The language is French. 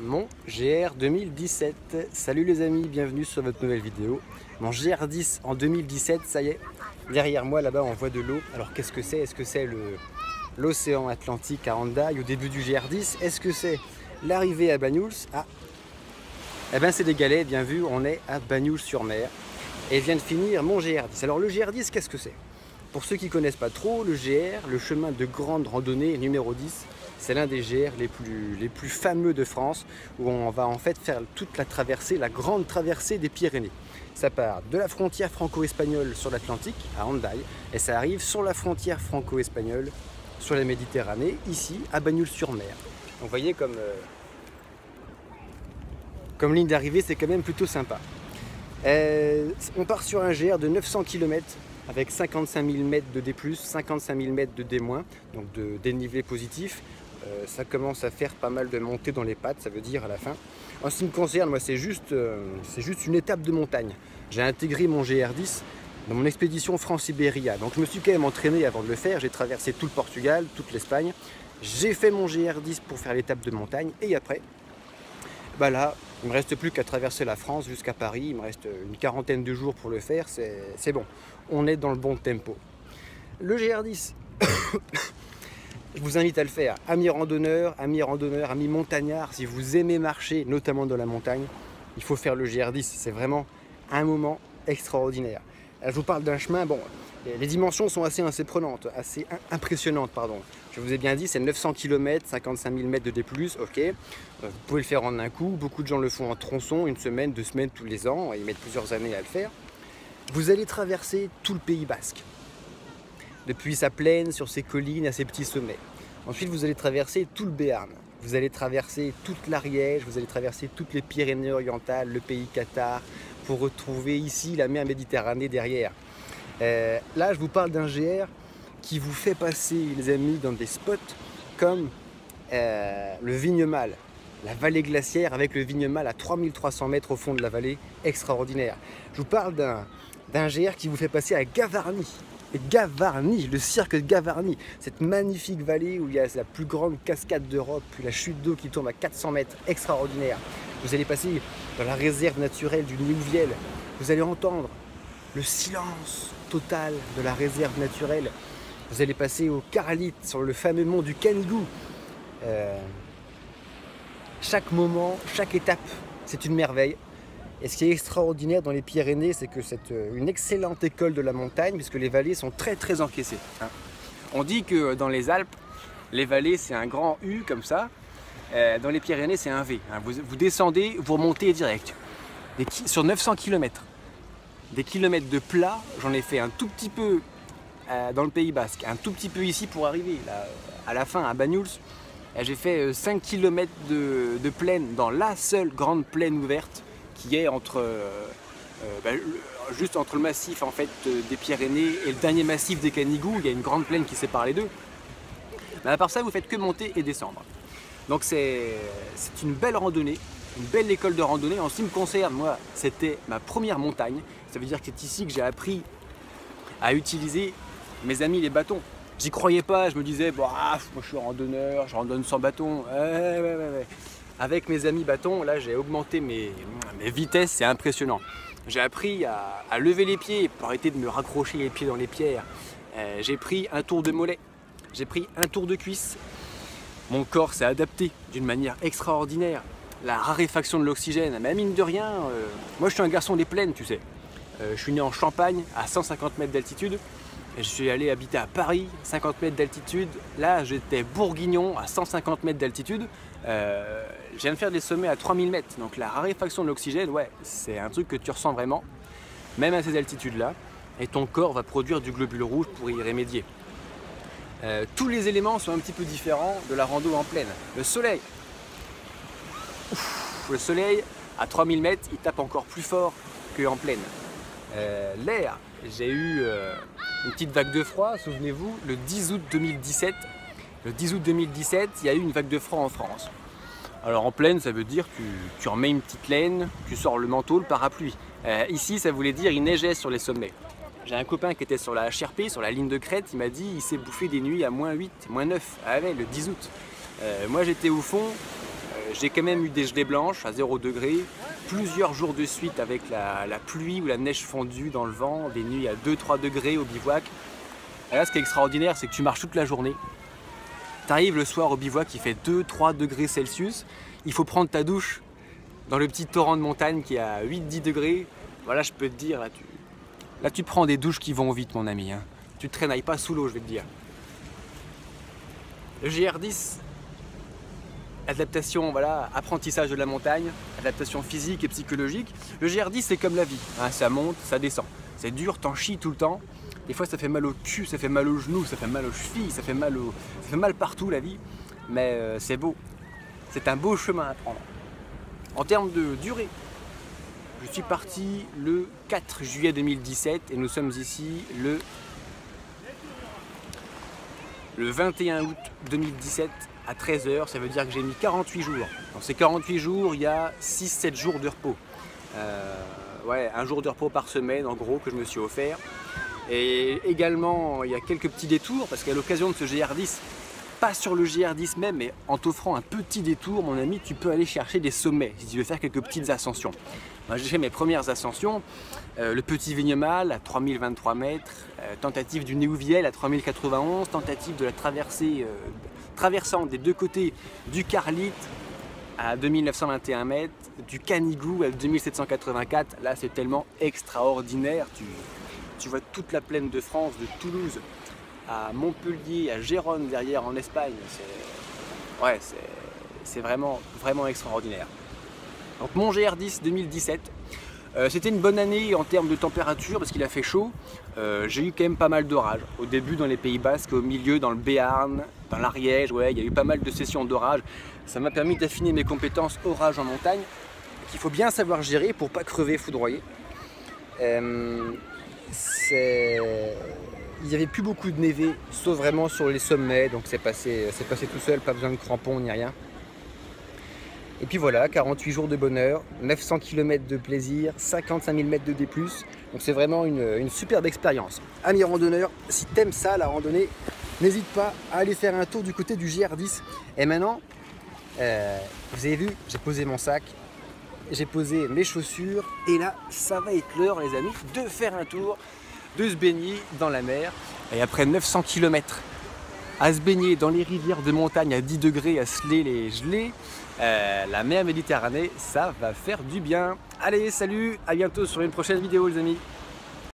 mon GR 2017. Salut les amis, bienvenue sur votre nouvelle vidéo. Mon GR10 en 2017, ça y est. Derrière moi là-bas on voit de l'eau. Alors qu'est-ce que c'est? Est-ce que c'est l'océan Atlantique à Hendaye au début du GR10? Est-ce que c'est l'arrivée à Banyuls? Ah, eh ben c'est des galets, bien vu, on est à Bagnols-sur-Mer. Et vient de finir mon GR10. Alors le GR10, qu'est-ce que c'est? Pour ceux qui ne connaissent pas trop, le GR, le chemin de grande randonnée numéro 10, c'est l'un des GR les plus fameux de France, où on va en fait faire toute la traversée, la grande traversée des Pyrénées. Ça part de la frontière franco-espagnole sur l'Atlantique, à Hendaye, et ça arrive sur la frontière franco-espagnole, sur la Méditerranée, ici, à Bagnols-sur-Mer. Donc vous voyez comme ligne d'arrivée, c'est quand même plutôt sympa. On part sur un GR de 900 km avec 55 000 mètres de D+, 55 000 mètres de D-, donc de dénivelé positif. Ça commence à faire pas mal de montées dans les pattes, ça veut dire à la fin. En ce qui me concerne, moi c'est juste une étape de montagne. J'ai intégré mon GR10 dans mon expédition France-Sibéria, donc je me suis quand même entraîné avant de le faire. J'ai traversé tout le Portugal, toute l'Espagne. J'ai fait mon GR10 pour faire l'étape de montagne et après, bah là, il ne me reste plus qu'à traverser la France jusqu'à Paris. Il me reste une quarantaine de jours pour le faire, c'est bon. On est dans le bon tempo. Le GR10, je vous invite à le faire. Amis randonneurs, amis montagnards, si vous aimez marcher, notamment dans la montagne, il faut faire le GR10. C'est vraiment un moment extraordinaire. Je vous parle d'un chemin, bon, les dimensions sont assez impressionnantes, pardon. Je vous ai bien dit, c'est 900 km, 55 000 mètres de D+, ok. Vous pouvez le faire en un coup, beaucoup de gens le font en tronçon, une semaine, 2 semaines, tous les ans, et ils mettent plusieurs années à le faire. Vous allez traverser tout le Pays Basque, depuis sa plaine, sur ses collines, à ses petits sommets. Ensuite, vous allez traverser tout le Béarn, vous allez traverser toute l'Ariège, vous allez traverser toutes les Pyrénées orientales, le pays cathare, pour retrouver ici la mer Méditerranée derrière. Là, je vous parle d'un GR qui vous fait passer, les amis, dans des spots comme le Vignemale, la vallée glaciaire avec le Vignemale à 3300 mètres au fond de la vallée, extraordinaire. Je vous parle d'un GR qui vous fait passer à Gavarnie. Et Gavarnie, le cirque de Gavarnie, cette magnifique vallée où il y a la plus grande cascade d'Europe, puis la chute d'eau qui tombe à 400 mètres, extraordinaire. Vous allez passer dans la réserve naturelle du Néouviel, vous allez entendre le silence total de la réserve naturelle. Vous allez passer au Caralite, sur le fameux mont du Canigou. Chaque moment, chaque étape, c'est une merveille. Et ce qui est extraordinaire dans les Pyrénées, c'est que c'est une excellente école de la montagne, puisque les vallées sont très très encaissées. On dit que dans les Alpes, les vallées c'est un grand U comme ça. Dans les Pyrénées, c'est un V. Vous descendez, vous remontez direct. Sur 900 km. Des kilomètres de plat, j'en ai fait un tout petit peu dans le Pays Basque, un tout petit peu ici pour arriver là, à la fin à Banyuls. J'ai fait 5 km de plaine dans la seule grande plaine ouverte qui est juste entre le massif en fait, des Pyrénées et le dernier massif des Canigou. Il y a une grande plaine qui sépare les deux. Mais à part ça, vous faites que monter et descendre. Donc c'est une belle randonnée, une belle école de randonnée. En ce qui me concerne, moi, c'était ma première montagne. Ça veut dire que c'est ici que j'ai appris à utiliser mes amis les bâtons. J'y croyais pas, je me disais, bon, moi je suis randonneur, je randonne sans bâton. Ouais. Avec mes amis bâtons, là j'ai augmenté mes vitesses, c'est impressionnant. J'ai appris à lever les pieds pour arrêter de me raccrocher les pieds dans les pierres. J'ai pris un tour de mollet, j'ai pris un tour de cuisse. Mon corps s'est adapté d'une manière extraordinaire. La raréfaction de l'oxygène, mais mine de rien, moi je suis un garçon des plaines, tu sais. Je suis né en Champagne, à 150 mètres d'altitude. Je suis allé habiter à Paris, 50 mètres d'altitude. Là, j'étais bourguignon, à 150 mètres d'altitude. Je viens de faire des sommets à 3000 mètres. Donc la raréfaction de l'oxygène, ouais, c'est un truc que tu ressens vraiment, même à ces altitudes-là. Et ton corps va produire du globule rouge pour y remédier. Tous les éléments sont un petit peu différents de la rando en plaine. Le soleil, le soleil à 3000 mètres, il tape encore plus fort qu'en plaine. L'air, j'ai eu une petite vague de froid, souvenez-vous, le 10 août 2017. Le 10 août 2017, il y a eu une vague de froid en France. Alors en plaine, ça veut dire tu remets une petite laine, tu sors le manteau, le parapluie. Ici, ça voulait dire il neigeait sur les sommets. J'ai un copain qui était sur la HRP, sur la ligne de crête, il m'a dit il s'est bouffé des nuits à -8, -9. Ah ouais, le 10 août. Moi j'étais au fond, j'ai quand même eu des gelées blanches à 0 degré, plusieurs jours de suite avec la pluie ou la neige fondue dans le vent, des nuits à 2-3 degrés au bivouac. Et là, ce qui est extraordinaire, c'est que tu marches toute la journée. Tu arrives le soir au bivouac, il fait 2-3 degrés Celsius, il faut prendre ta douche dans le petit torrent de montagne qui est à 8-10 degrés. Voilà, je peux te dire, là tu prends des douches qui vont vite, mon ami. Hein. Tu te traînailles pas sous l'eau, je vais te dire. Le GR10, adaptation, voilà, apprentissage de la montagne, adaptation physique et psychologique. Le GR10, c'est comme la vie, hein, ça monte, ça descend. C'est dur, t'en chies tout le temps. Des fois, ça fait mal au cul, ça fait mal aux genoux, ça fait mal aux chevilles, ça fait mal partout, la vie. Mais c'est beau. C'est un beau chemin à prendre. En termes de durée, je suis parti le 4 juillet 2017 et nous sommes ici le 21 août 2017 à 13 h. Ça veut dire que j'ai mis 48 jours. Dans ces 48 jours, il y a 6-7 jours de repos. Ouais, un jour de repos par semaine en gros que je me suis offert. Et également, il y a quelques petits détours parce qu'à l'occasion de ce GR10, pas sur le GR10 même, mais en t'offrant un petit détour, mon ami, tu peux aller chercher des sommets si tu veux faire quelques petites ascensions. J'ai fait mes premières ascensions, le Petit Vignemal à 3023 mètres, tentative du Néouviel à 3091, tentative de la traversée traversant des deux côtés du Carlite à 2921 mètres, du Canigou à 2784. Là, c'est tellement extraordinaire. Tu vois toute la plaine de France, de Toulouse à Montpellier, à Gérone derrière en Espagne. C'est vraiment extraordinaire. Donc mon GR10 2017, c'était une bonne année en termes de température parce qu'il a fait chaud. J'ai eu quand même pas mal d'orages. Au début dans les Pays Basques, au milieu dans le Béarn, dans l'Ariège, ouais, il y a eu pas mal de sessions d'orage. Ça m'a permis d'affiner mes compétences orage en montagne, qu'il faut bien savoir gérer pour pas crever foudroyé. Il n'y avait plus beaucoup de névé, sauf vraiment sur les sommets, donc c'est passé tout seul, pas besoin de crampons ni rien. Et puis voilà, 48 jours de bonheur, 900 km de plaisir, 55 000 mètres de D+, donc c'est vraiment une superbe expérience. Amis randonneurs, si t'aimes ça, la randonnée, n'hésite pas à aller faire un tour du côté du GR10. Et maintenant, vous avez vu, j'ai posé mon sac, j'ai posé mes chaussures, et là, ça va être l'heure, les amis, de faire un tour, de se baigner dans la mer. Et après 900 km à se baigner dans les rivières de montagne à 10 degrés, à se les geler, la mer Méditerranée, ça va faire du bien. Allez, salut, à bientôt sur une prochaine vidéo les amis.